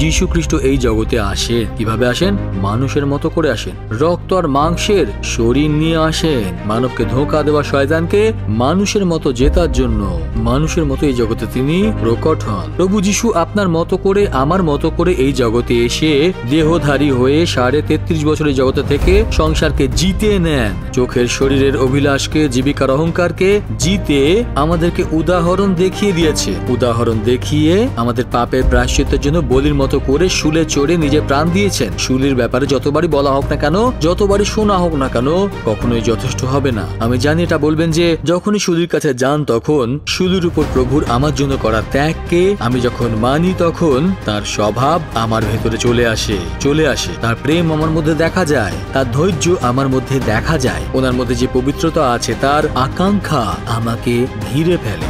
যীশু খ্রিস্ট এই জগতে আসেন। কিভাবে আসেন? মানুষের মতো করে আসেন, রক্ত আর মাংসের শরীর নিয়ে আসেন। মানবকে ধোঁকা দেওয়া শয়তানকে মানুষের মতো জেতার জন্য মানুষের মতো এই জগতে তিনি প্রকট হন। প্রভু যীশু আপনার মতো করে, আমার মতো করে এই জগতে এসে দেহধারী হয়ে 33.5 বছরের জগতে থেকে সংসারকে জিতে নেন। চোখের শরীরের অভিলাষকে, জীবিকার অহংকারকে জিতে আমাদেরকে উদাহরণ দেখিয়ে দিয়েছে। উদাহরণ দেখিয়ে আমাদের পাপের প্রায়শ্চিত্তের জন্য বলির মতো করে শুলে চড়ে নিজে প্রাণ দিয়েছেন। শুলির ব্যাপারে যতবারই বলা হোক না কেন, যতবারই শোনা হোক না কেন, কখনোই যথেষ্ট হবে না। আমি জানি এটা বলবেন যে যখনই শুলির কাছে যান তখন শুলির উপর প্রভুর আমার জন্য করা ত্যাগকে আমি যখন মানি, তখন তার স্বভাব আমার ভেতরে চলে আসে। তার প্রেম আমার মধ্যে দেখা যায়, তার ধৈর্য আমার মধ্যে দেখা যায়, ওনার মধ্যে যে পবিত্রতা আছে, তার আকাঙ্ক্ষা আমাকে ঘিরে ফেলে।